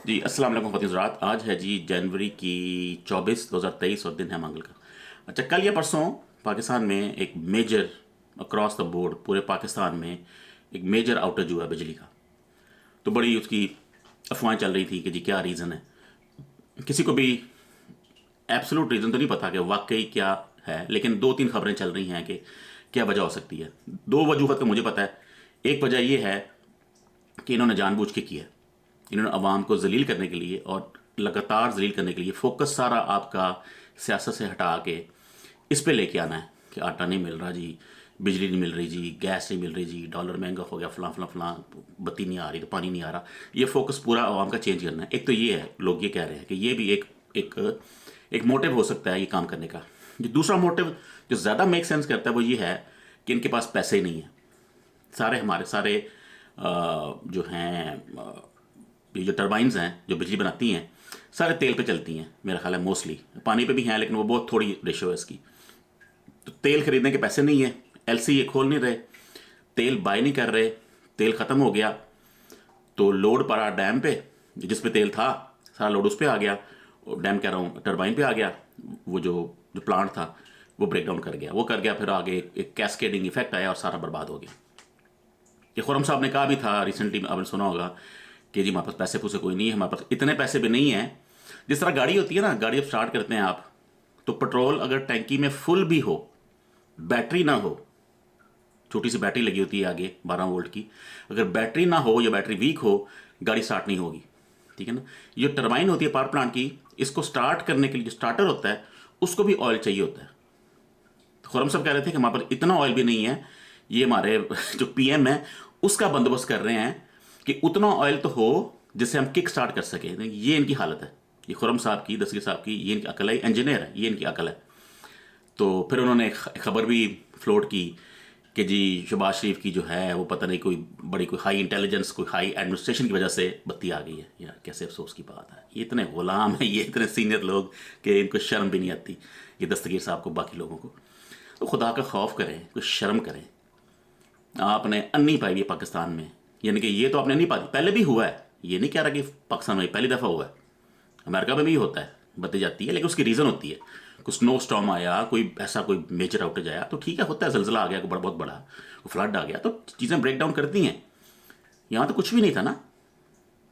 जी अस्सलाम वालेकुम फ़तीह ज़रात। आज है जी जनवरी की 24 2023 और दिन है मंगल का। अच्छा, कल या परसों पाकिस्तान में एक मेजर अक्रॉस द बोर्ड पूरे पाकिस्तान में एक मेजर आउटेज हुआ बिजली का। तो बड़ी उसकी अफवाहें चल रही थी कि जी क्या रीज़न है। किसी को भी एब्सोल्यूट रीज़न तो नहीं पता कि वाकई क्या है, लेकिन दो तीन खबरें चल रही हैं कि क्या वजह हो सकती है। दो वजूहत का मुझे पता है। एक वजह यह है कि इन्होंने जानबूझ के किया। इन्होंने अवाम को जलील करने के लिए और लगातार जलील करने के लिए फोकस सारा आपका सियासत से हटा के इस पे लेके आना है कि आटा नहीं मिल रहा जी, बिजली नहीं मिल रही जी, गैस नहीं मिल रही जी, डॉलर महंगा हो गया, फलां फलां फलां, बत्ती नहीं आ रही तो पानी नहीं आ रहा। ये फोकस पूरा अवाम का चेंज करना है। एक तो ये है, लोग ये कह रहे हैं कि ये भी एक एक मोटिव हो सकता है ये काम करने का। जो दूसरा मोटिव जो ज़्यादा मेक सेंस करता है वो ये है कि इनके पास पैसे ही नहीं है। सारे हमारे सारे जो हैं ये जो टर्बाइन्स हैं जो बिजली बनाती हैं सारे तेल पे चलती हैं, मेरा ख्याल है। मोस्टली पानी पे भी हैं लेकिन वो बहुत थोड़ी रेशो है इसकी। तो तेल खरीदने के पैसे नहीं है, एलसी ये खोल नहीं रहे, तेल बाय नहीं कर रहे, तेल ख़त्म हो गया तो लोड पड़ा डैम पे, जिस पे तेल था सारा लोड उस पे आ गया। डैम कह रहा हूँ, टरबाइन पे आ गया। वो जो जो प्लांट था वो ब्रेक डाउन कर गया, वो कर गया, फिर आगे एक कैस्केडिंग इफेक्ट आया और सारा बर्बाद हो गया। ये खुरम साहब ने कहा भी था रिसेंटली, आपने सुना होगा कि जी हमारे पास पैसे पूसे कोई नहीं है, हमारे पास इतने पैसे भी नहीं है। जिस तरह गाड़ी होती है ना, गाड़ी अब स्टार्ट करते हैं आप, तो पेट्रोल अगर टैंकी में फुल भी हो, बैटरी ना हो, छोटी सी बैटरी लगी होती है आगे 12 वोल्ट की, अगर बैटरी ना हो या बैटरी वीक हो, गाड़ी स्टार्ट नहीं होगी। ठीक है ना। ये टरबाइन होती है पावर प्लांट की, इसको स्टार्ट करने के लिए जो स्टार्टर होता है उसको भी ऑयल चाहिए होता है। तो खुरम साहब कह रहे थे कि हमारे पास इतना ऑयल भी नहीं है। ये हमारे जो पीएम है उसका बंदोबस्त कर रहे हैं कि उतना ऑयल तो हो जिससे हम किक स्टार्ट कर सकें। ये इनकी हालत है, ये खुरम साहब की, दस्तगीर साहब की, ये इनकी अकल है। इंजीनियर है, ये इनकी अकल है। तो फिर उन्होंने एक खबर भी फ्लोट की कि जी शहबाज शरीफ की जो है वो पता नहीं कोई बड़ी कोई हाई इंटेलिजेंस, कोई हाई एडमिनिस्ट्रेशन की वजह से बत्ती आ गई है। यार कैसे अफसोस की बात है, ये इतने गुलाम हैं, ये इतने सीनियर लोग कि इनको शर्म भी नहीं आती, ये दस्तगीर साहब को, बाकी लोगों को। तो खुदा का खौफ करें, कुछ शर्म करें। आपने अन्नी पाई है पाकिस्तान में, यानी कि ये तो आपने नहीं पाई, पहले भी हुआ है। ये नहीं कह रहा कि पाकिस्तान में पहली दफ़ा हुआ है, अमेरिका में भी होता है, बत्ती जाती है, लेकिन उसकी रीज़न होती है। कुछ स्नो स्टॉर्म आया, कोई ऐसा कोई मेजर आउटेज आया तो ठीक है, होता है। जलजिला आ गया कोई बड़ा, बहुत बड़ा फ्लड आ गया तो चीज़ें ब्रेक डाउन करती हैं। यहाँ तो कुछ भी नहीं था ना,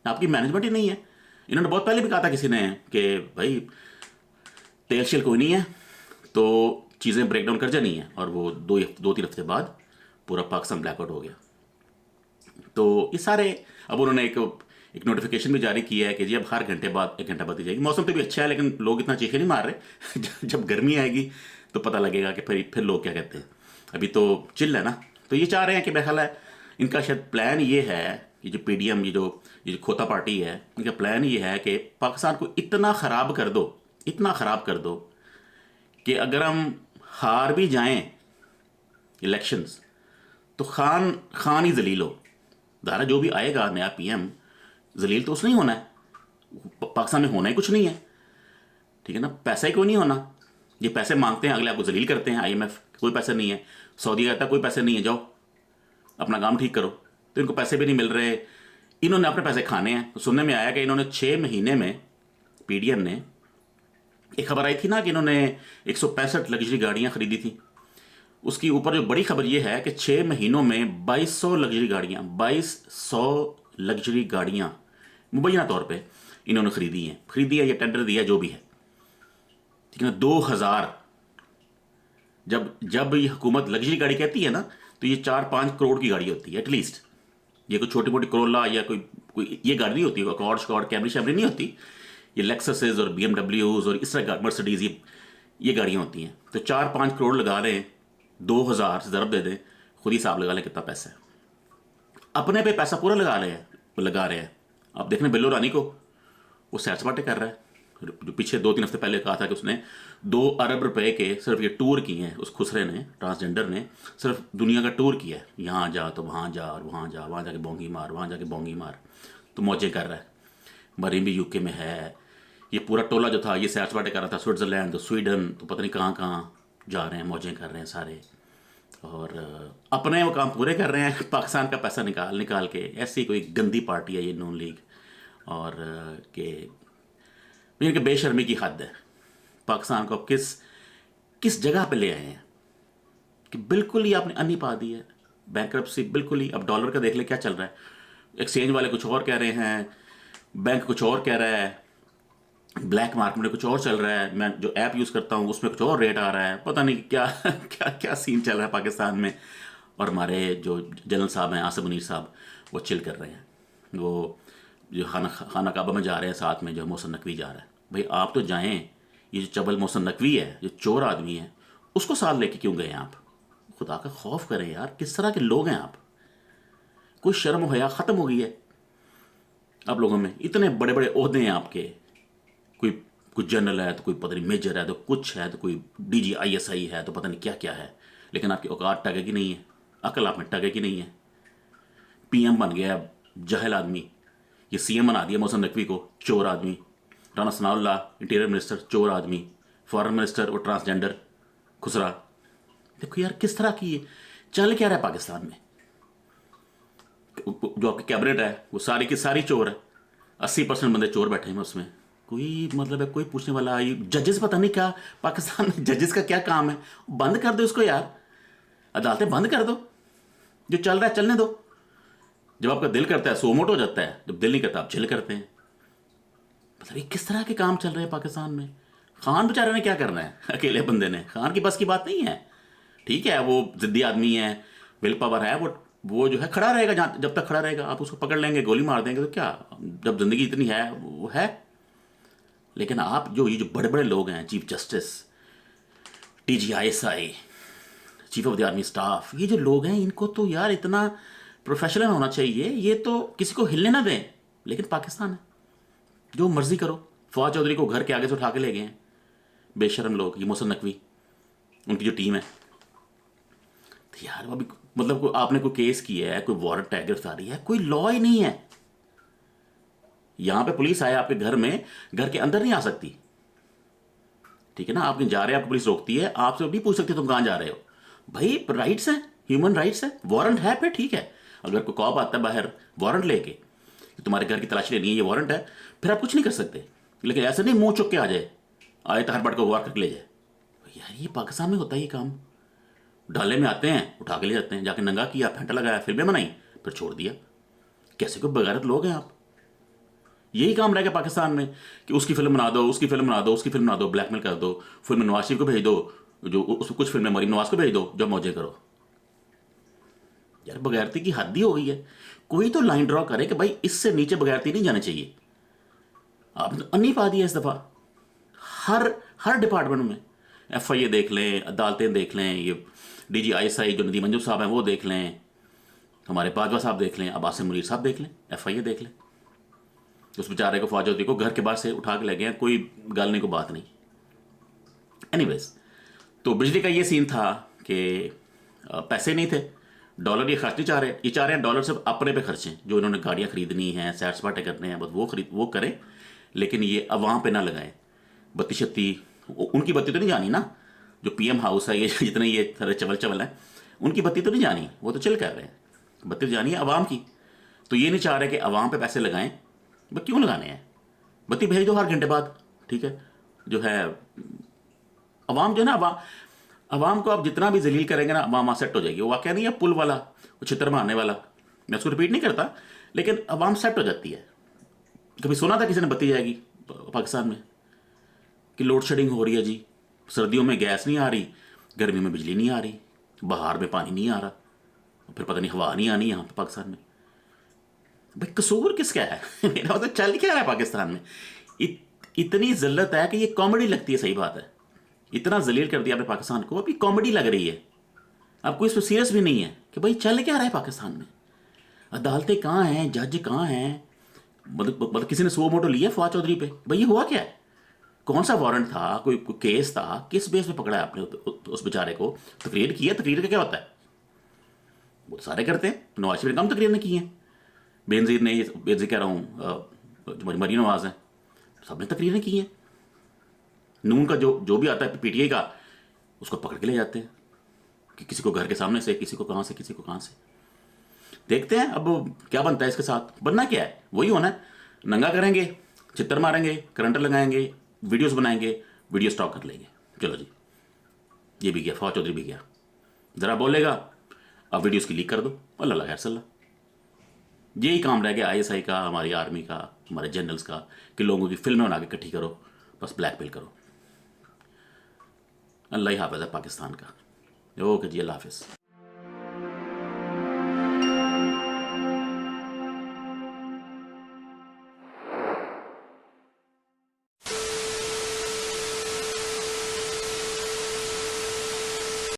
आपकी मैनेजमेंट ही नहीं है। इन्होंने बहुत पहले भी कहा था किसी ने कि भाई तेल शेल कोई नहीं है तो चीज़ें ब्रेक डाउन कर जानी है, और वो 2-3 हफ्ते बाद पूरा पाकिस्तान ब्लैकआउट हो गया। तो ये सारे, अब उन्होंने एक नोटिफिकेशन भी जारी किया है कि जी अब हर घंटे बाद 1 घंटा बत्ती जाएगी। मौसम तो भी अच्छा है लेकिन लोग इतना चीखे नहीं मार रहे। जब गर्मी आएगी तो पता लगेगा कि फिर लोग क्या कहते हैं। अभी तो चिल है ना। तो ये चाह रहे हैं कि मेरा ख्याल है इनका शायद प्लान ये है कि जो पीडीएम, ये जो खोता पार्टी है, इनका प्लान ये है कि पाकिस्तान को इतना ख़राब कर दो, इतना ख़राब कर दो कि अगर हम हार भी जाएं इलेक्शंस तो खान खान ही जलील हो। धारा जो भी आएगा नया पीएम, जलील तो उसने ही होना है। पाकिस्तान में होना ही कुछ नहीं है। ठीक है ना, पैसा ही कोई नहीं होना। ये पैसे मांगते हैं, अगले आपको जलील करते हैं। आईएमएफ कोई पैसे नहीं है, सऊदी कहता है कोई पैसे नहीं है, जाओ अपना काम ठीक करो। तो इनको पैसे भी नहीं मिल रहे, इन्होंने अपने पैसे खाने हैं। तो सुनने में आया कि इन्होंने 6 महीने में, पीडीएम ने, एक खबर आई थी ना कि इन्होंने 165 लग्जरी गाड़ियां खरीदी थी। उसकी ऊपर जो बड़ी खबर यह है कि 6 महीनों में 2200 लग्जरी गाड़ियाँ, 2200 लग्जरी गाड़ियाँ मुबैना तौर पे इन्होंने खरीदी है या टेंडर दिया, जो भी है। ठीक है ना। 2000, जब जब ये हुकूमत लग्जरी गाड़ी कहती है ना तो ये 4-5 करोड़ की गाड़ी होती है एटलीस्ट। ये कोई छोटी मोटी करोला या कोई ये गाड़ी नहीं होती, अकॉर्ड स्कॉर्ड कैमरी शैमरी नहीं होती। ये लेक्ससेस और बीएमडब्ल्यूज और इस तरह मर्सिडीज, ये गाड़ियाँ होती हैं। तो 4-5 करोड़ लगा रहे हैं, 2000 से ज़रब दे दें, खुद ही हिसाब लगा लें कितना पैसा है। अपने पे पैसा पूरा लगा रहे हैं। आप देख रहे हैं बिल्लो रानी को, वो सैर सपाटे कर रहा है। जो पीछे 2-3 हफ्ते पहले कहा था कि उसने 2 अरब रुपए के सिर्फ ये टूर किए हैं, उस खुसरे ने, ट्रांसजेंडर ने सिर्फ दुनिया का टूर किया है। यहाँ जा तो वहाँ जा, और वहाँ जा, वहाँ जाके बोंगी मार, वहाँ जाके बोंगी मार, तो मौजें कर रहा है। मरीन भी यूके में है। ये पूरा टोला जो था ये सैर सपाटे कर रहा था, स्विट्ज़रलैंड तो स्वीडन तो पता नहीं कहाँ कहाँ जा रहे हैं, मौजें कर रहे हैं सारे। और अपने वो काम पूरे कर रहे हैं, पाकिस्तान का पैसा निकाल निकाल के। ऐसी कोई गंदी पार्टी है ये नून लीग। और कि इनके बेशर्मी की हद है। पाकिस्तान को अब किस किस जगह पे ले आए हैं कि बिल्कुल ही आपने अन्नी पा दी है। बैंकरप्सी बिल्कुल ही। अब डॉलर का देख ले क्या चल रहा है, एक्सचेंज वाले कुछ और कह रहे हैं, बैंक कुछ और कह रहा है, ब्लैक मार्केट में कुछ और चल रहा है, मैं जो ऐप यूज़ करता हूँ उसमें कुछ और रेट आ रहा है, पता नहीं क्या क्या क्या सीन चल रहा है पाकिस्तान में। और हमारे जो जनरल साहब हैं आसिम मुनीर साहब, वो चिल कर रहे हैं। वो जो खाना काबा में जा रहे हैं, साथ में जो मोहसिन नकवी जा रहा है। भाई आप तो जाएं, ये जो चबल मोहसिन नकवी है, जो चोर आदमी है, उसको साथ लेके क्यों गए आप? खुदा का खौफ करें यार, किस तरह के लोग हैं आप? कोई शर्म हया ख़त्म हो गई है आप लोगों में। इतने बड़े बड़े ओहदे हैं आपके, कोई कोई जनरल है तो कोई पता नहीं मेजर है तो कुछ है तो कोई DGISI है तो पता नहीं क्या क्या है, लेकिन आपकी औकात टगे की नहीं है, अकल आप में टगे की नहीं है। PM बन गया जहल आदमी, ये CM बना दिया मोहसिन नकवी को, चोर आदमी। राना सनाउल्लाह इंटीरियर मिनिस्टर, चोर आदमी। फॉरेन मिनिस्टर वो ट्रांसजेंडर खुसरा। देखो यार किस तरह की चल क्या रहा है पाकिस्तान में। जो आपकी कैबिनेट है वो सारी की सारी चोर है, 80% बंदे चोर बैठे हैं उसमें। कोई मतलब है, कोई पूछने वाला? ये जजेस पता नहीं क्या पाकिस्तान में, जजेस का क्या काम है? बंद कर दो इसको यार, अदालतें बंद कर दो, जो चल रहा है चलने दो। जब आपका दिल करता है सो मोट हो जाता है, जब दिल नहीं करता आप चिल करते हैं। मतलब ये किस तरह के काम चल रहे हैं पाकिस्तान में। खान बेचारे ने क्या करना है, अकेले बंदे ने? खान की बस की बात नहीं है। ठीक है वो जिद्दी आदमी है, विल पावर है, वो जो है खड़ा रहेगा, जब तक खड़ा रहेगा आप उसको पकड़ लेंगे, गोली मार देंगे तो क्या, जब जिंदगी इतनी है वो है। लेकिन आप जो ये जो बड़े बड़े लोग हैं, chief justice, DGISI, chief of the army staff, ये जो लोग हैं इनको तो यार इतना प्रोफेशनल होना चाहिए, ये तो किसी को हिलने ना दें। लेकिन पाकिस्तान है, जो मर्जी करो। फवाद चौधरी को घर के आगे से उठा के ले गए हैं बेशरम लोग, ये मोहसिन नकवी, उनकी जो टीम है। तो यार अभी मतलब आपने कोई केस किया है, कोई वारंट है, गिरफ्तारी है, कोई लॉ ही नहीं है। यहां पे पुलिस आए आपके घर में, घर के अंदर नहीं आ सकती। ठीक है ना, आप कहीं जा रहे हैं, आपको पुलिस रोकती है, आपसे नहीं पूछ सकती तुम कहां जा रहे हो। भाई राइट्स हैं, ह्यूमन राइट्स है। वारंट है फिर ठीक है, अगर कोई कॉप आता है बाहर वारंट लेके कि तुम्हारे घर की तलाशी लेनी है, ये वारंट है, फिर आप कुछ नहीं कर सकते। लेकिन ऐसे नहीं मुंह चुक के आ जाए, आए तो हर बट को वार करके ले जाए। यार ये पाकिस्तान में होता है ये काम। डाले में आते हैं, उठा के ले जाते हैं, जाके नंगा किया, फेंटा लगाया, फिल्में बनाई, फिर छोड़ दिया। कैसे कोई बेगैरत लोग हैं आप। यही काम रह गया पाकिस्तान में कि उसकी फिल्म बना दो, उसकी फिल्म बना दो, उसकी फिल्म बना दो, ब्लैकमेल कर दो, फिल्म नवाज शरीफ को भेज दो, जो कुछ फिल्में मरीम नवाज को भेज दो, जब मौजे करो। यार बगैरती की हद ही हो गई है। कोई तो लाइन ड्रॉ करे कि भाई इससे नीचे बगैरती नहीं जाने चाहिए। आपने तो अन्नी पा दिया इस दफा हर हर डिपार्टमेंट में। FIA देख लें, अदालतें देख लें, ये DGISI जो नदीम मंजूर साहब हैं वो देख लें, हमारे बाजवा साहब देख लें, अब आसिम मुनीर साहब देख लें, FIA देख लें। उस बेचारे को फवाद चौधरी को घर के बाहर से उठा के ले गए, कोई गालने को बात नहीं। एनीवेज, तो बिजली का ये सीन था कि पैसे नहीं थे, डॉलर ये खर्च नहीं चाह रहे। ये चाह रहे हैं डॉलर सिर्फ अपने पे खर्चें, जो इन्होंने गाड़ियाँ खरीदनी हैं, सैर सपाटे करने हैं, बस वो करें, लेकिन ये अवाम पे ना लगाएं। बत्ती शत्ती उनकी बत्ती तो नहीं जानी ना, जो PM हाउस है, ये जितने ये सारे चवल चवल हैं, उनकी बत्ती तो नहीं जानी, वो तो चिल कर रहे हैं। बत्ती तो जानी है अवाम की। तो ये नहीं चाह रहे कि अवाम पे पैसे लगाएं। भाई क्यों लगाने हैं, बत्ती भेज दो हर घंटे बाद। ठीक है, जो है अवाम जो है ना, अवाम को आप जितना भी जलील करेंगे ना, अवाम सेट हो जाएगी। वो वाक़या नहीं है पुल वाला, वो छितर मारने वाला, मैं उसको रिपीट नहीं करता, लेकिन अवाम सेट हो जाती है। कभी सुना था किसी ने बत्ती जाएगी पाकिस्तान में कि लोड शेडिंग हो रही है जी, सर्दियों में गैस नहीं आ रही, गर्मियों में बिजली नहीं आ रही, बाहर में पानी नहीं आ रहा, फिर पता नहीं हवा नहीं आनी यहाँ पे पाकिस्तान में। भाई कसूर किसका है मेरा मतलब चल क्या रहा है पाकिस्तान में। इतनी जिल्लत है कि ये कॉमेडी लगती है। सही बात है, इतना जलील कर दिया आपने पाकिस्तान को, अभी कॉमेडी लग रही है। आपको इस पर सीरियस भी नहीं है कि भाई चल क्या रहा है पाकिस्तान में। अदालतें कहाँ हैं, जज कहाँ हैं? मतलब किसी ने सो मोटो लिया फवाद चौधरी पे, भाई ये हुआ क्या है? कौन सा वारंट था, कोई केस था, किस बेस पे पकड़ा है आपने उस बेचारे को? तकरीर की है, तकरीर का क्या होता है? वो तो सारे करते हैं, नवाज शरीफ ने कम तकरीर ने की है, बेनजीर ने, बेनजीर कह रहा हूँ जो मरीम नवाज है, सबने तकरीरें की हैं। नून का जो भी आता है PTI का, उसको पकड़ के ले जाते हैं कि किसी को घर के सामने से, किसी को कहाँ से, किसी को कहाँ से। देखते हैं अब क्या बनता है इसके साथ। बनना क्या है, वही होना है। नंगा करेंगे, चित्तर मारेंगे, करंट लगाएंगे, वीडियोस बनाएंगे, वीडियो स्टॉक कर लेंगे। चलो जी, ये भी गया, फवाद चौधरी भी गया, ज़रा बोलेगा, अब वीडियोस की लीक कर दो, अल्लाह खैर सल्ला। यही काम रह गया आईएसआई का, हमारी आर्मी का, हमारे जनरल्स का, कि लोगों की फिल्में बना के इकट्ठी करो, बस ब्लैकमेल करो। अल्लाह ही हाफ़िज़ है पाकिस्तान का। ओके जी, अल्लाह हाफ़िज़।